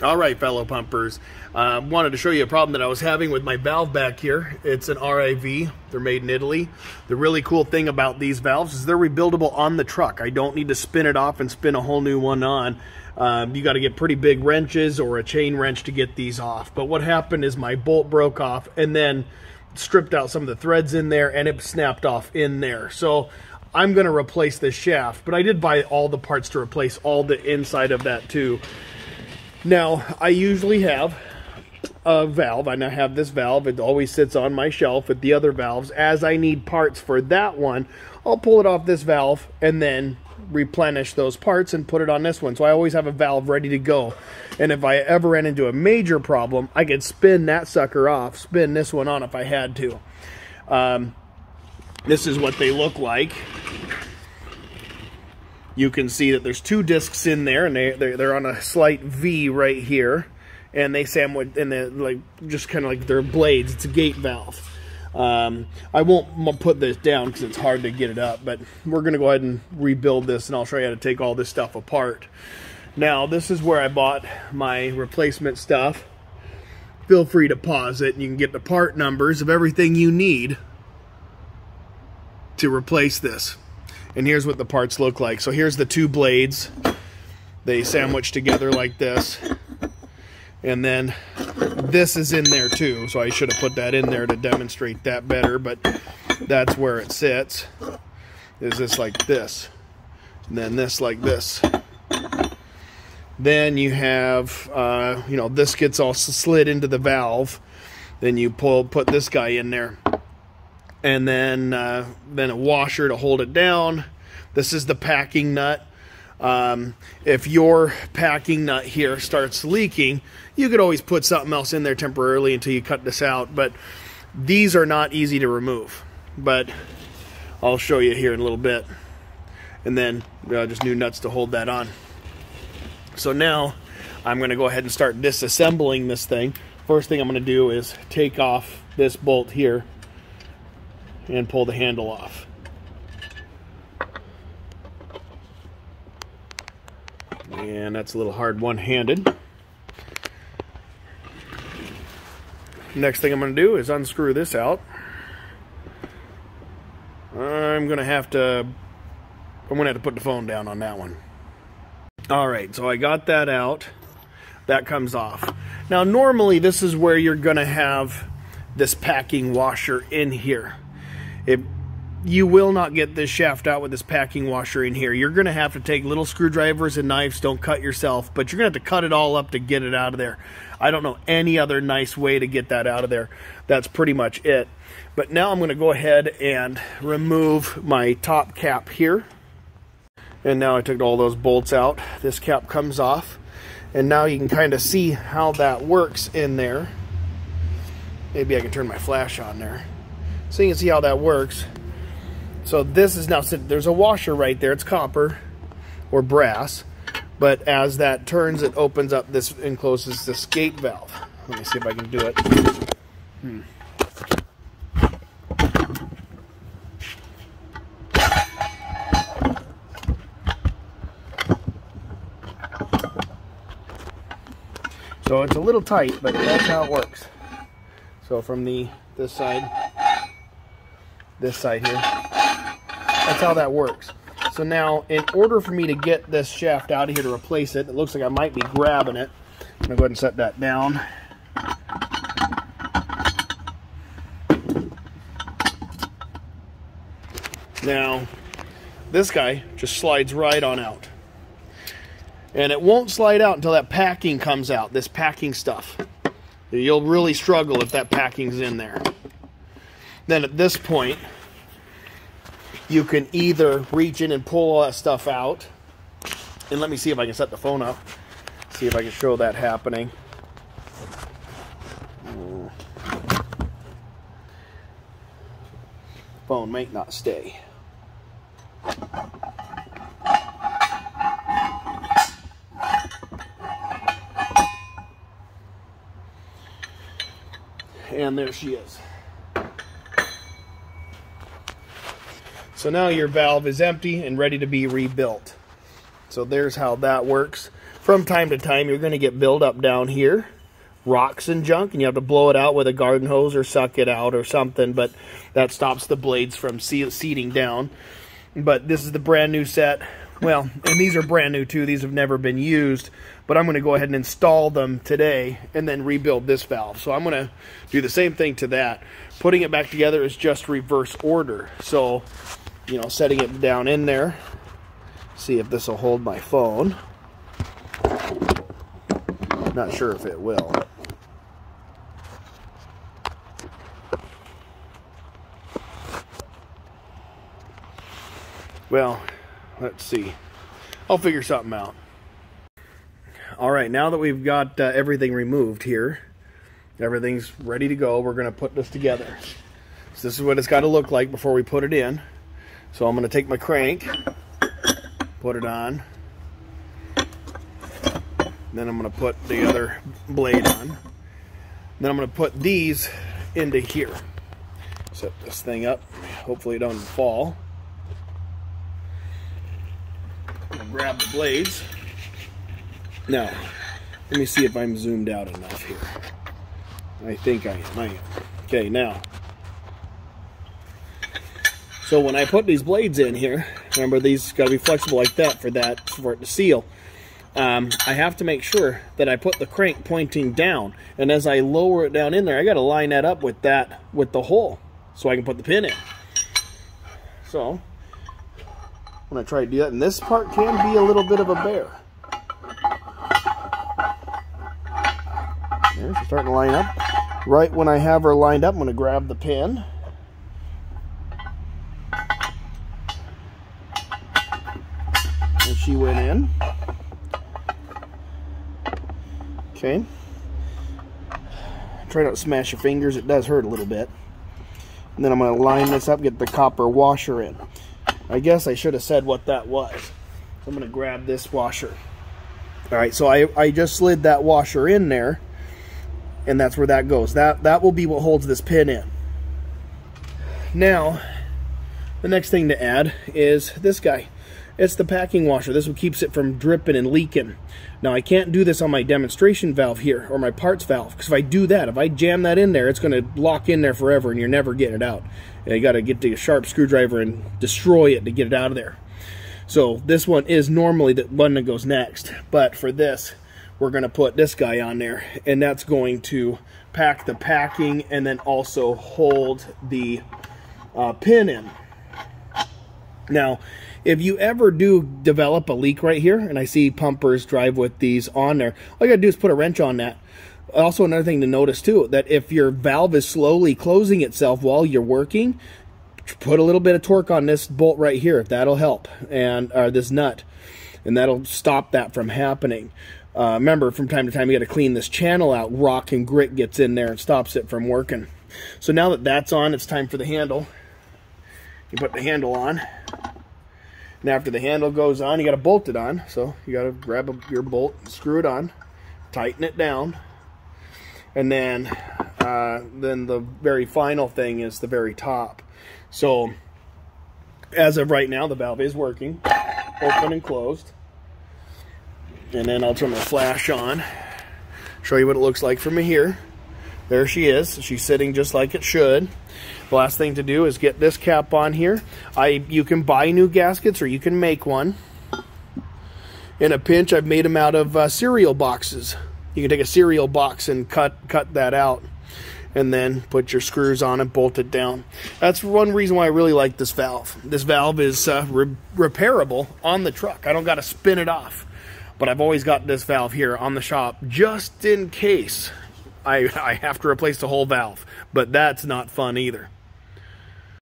All right, fellow pumpers, wanted to show you a problem that I was having with my valve back here. It's an RIV. They're made in Italy. The really cool thing about these valves is they're rebuildable on the truck. I don't need to spin it off and spin a whole new one on. You got to get pretty big wrenches or a chain wrench to get these off. But what happened is my bolt broke off and then stripped out some of the threads in there, and it snapped off in there. So I'm going to replace this shaft, but I did buy all the parts to replace all the inside of that too. Now, I usually have a valve, and I have this valve. It always sits on my shelf with the other valves. As I need parts for that one, I'll pull it off this valve and then replenish those parts and put it on this one. So I always have a valve ready to go. And if I ever ran into a major problem, I could spin that sucker off, spin this one on if I had to. This is what they look like. You can see that there's two discs in there, and they're on a slight V right here, and they sandwich, and they're like just kind of like they're blades. It's a gate valve. I won't put this down because it's hard to get it up, but we're gonna go ahead and rebuild this, and I'll show you how to take all this stuff apart. Now, this is where I bought my replacement stuff. Feel free to pause it, and you can get the part numbers of everything you need to replace this. And here's what the parts look like. So here's the two blades. They sandwich together like this. And then this is in there too. So I should have put that in there to demonstrate that better, but that's where it sits. Is this like this. And then this like this. Then you have, you know, this gets all slid into the valve. Then you put this guy in there. And then a washer to hold it down. This is the packing nut. If your packing nut here starts leaking, you could always put something else in there temporarily until you cut this out. But these are not easy to remove. But I'll show you here in a little bit. And then just new nuts to hold that on. So now I'm going to go ahead and start disassembling this thing. First thing I'm going to do is take off this bolt here and pull the handle off. And that's a little hard one-handed. Next thing I'm going to do is unscrew this out. I'm going to have to put the phone down on that one. Alright, so I got that out. That comes off. Now normally this is where you're going to have this packing washer in here. You will not get this shaft out with this packing washer in here. You're going to have to take little screwdrivers and knives. Don't cut yourself, but you're going to have to cut it all up to get it out of there. I don't know any other nice way to get that out of there. That's pretty much it. But now I'm going to go ahead and remove my top cap here. And now I took all those bolts out. This cap comes off. And now you can kind of see how that works in there. Maybe I can turn my flash on there. So you can see how that works. So this is now, there's a washer right there. It's copper or brass. But as that turns, it opens up this and closes this gate valve. Let me see if I can do it. So it's a little tight, but that's how it works. So from this side here, that's how that works. So now, in order for me to get this shaft out of here to replace it, it looks like I might be grabbing it. I'm going to go ahead and set that down. Now, this guy just slides right on out. And it won't slide out until that packing comes out, this packing stuff. You'll really struggle if that packing's in there. Then at this point, you can either reach in and pull all that stuff out. And let me see if I can set the phone up. See if I can show that happening. Phone might not stay. And there she is. So now your valve is empty and ready to be rebuilt. So there's how that works. from time to time you're going to get buildup down here, rocks and junk, and you have to blow it out with a garden hose or suck it out or something, but that stops the blades from seeding down. But this is the brand new set. Well, and these are brand new too. These have never been used, but I'm going to go ahead and install them today and then rebuild this valve. So I'm going to do the same thing to that. Putting it back together is just reverse order. So, you know, setting it down in there. See if this will hold my phone. Not sure if it will. Well, let's see. I'll figure something out. All right, now that we've got everything removed here, everything's ready to go, we're going to put this together. So this is what it's got to look like before we put it in. So I'm going to take my crank, put it on. Then I'm going to put the other blade on. Then I'm going to put these into here. Set this thing up. Hopefully it doesn't fall. Grab the blades. Now, let me see if I'm zoomed out enough here. I think I am. Okay, now. So when I put these blades in here, remember these got to be flexible like that for it to seal. I have to make sure that I put the crank pointing down, and as I lower it down in there, I got to line that up with the hole so I can put the pin in. So when I try to do that, and this part can be a little bit of a bear. There, she's starting to line up. Right when I have her lined up, I'm going to grab the pin. And she went in. Okay. Try not to smash your fingers, it does hurt a little bit. And then I'm going to line this up, get the copper washer in. I guess I should have said what that was. So I'm going to grab this washer. Alright, so I just slid that washer in there, and that's where that goes. That will be what holds this pin in. Now, the next thing to add is this guy. It's the packing washer. This is what keeps it from dripping and leaking. Now, I can't do this on my demonstration valve here, or my parts valve, because if I do that, if I jam that in there, it's going to lock in there forever, and you're never getting it out. And you got to get the sharp screwdriver and destroy it to get it out of there. So this one is normally the one that goes next, but for this, we're going to put this guy on there, and that's going to pack the packing and then also hold the pin in. Now, if you ever do develop a leak right here, and I see pumpers drive with these on there, all you gotta do is put a wrench on that. Also, another thing to notice too, that if your valve is slowly closing itself while you're working, put a little bit of torque on this bolt right here, if that'll help, and this nut, and that'll stop that from happening. Remember, from time to time, you got to clean this channel out. Rock and grit gets in there and stops it from working. So now that that's on, it's time for the handle. You put the handle on, and after the handle goes on, you got to bolt it on. So you got to grab your bolt, and screw it on, tighten it down, and then the very final thing is the very top. So as of right now, the valve is working, open and closed. And then I'll turn the flash on, show you what it looks like from here. There she is. She's sitting just like it should. The last thing to do is get this cap on here. You can buy new gaskets or you can make one. In a pinch, I've made them out of cereal boxes. You can take a cereal box and cut that out, and then put your screws on and bolt it down. That's one reason why I really like this valve. This valve is repairable on the truck. I don't got to spin it off. But I've always got this valve here on the shop just in case I have to replace the whole valve. But that's not fun either.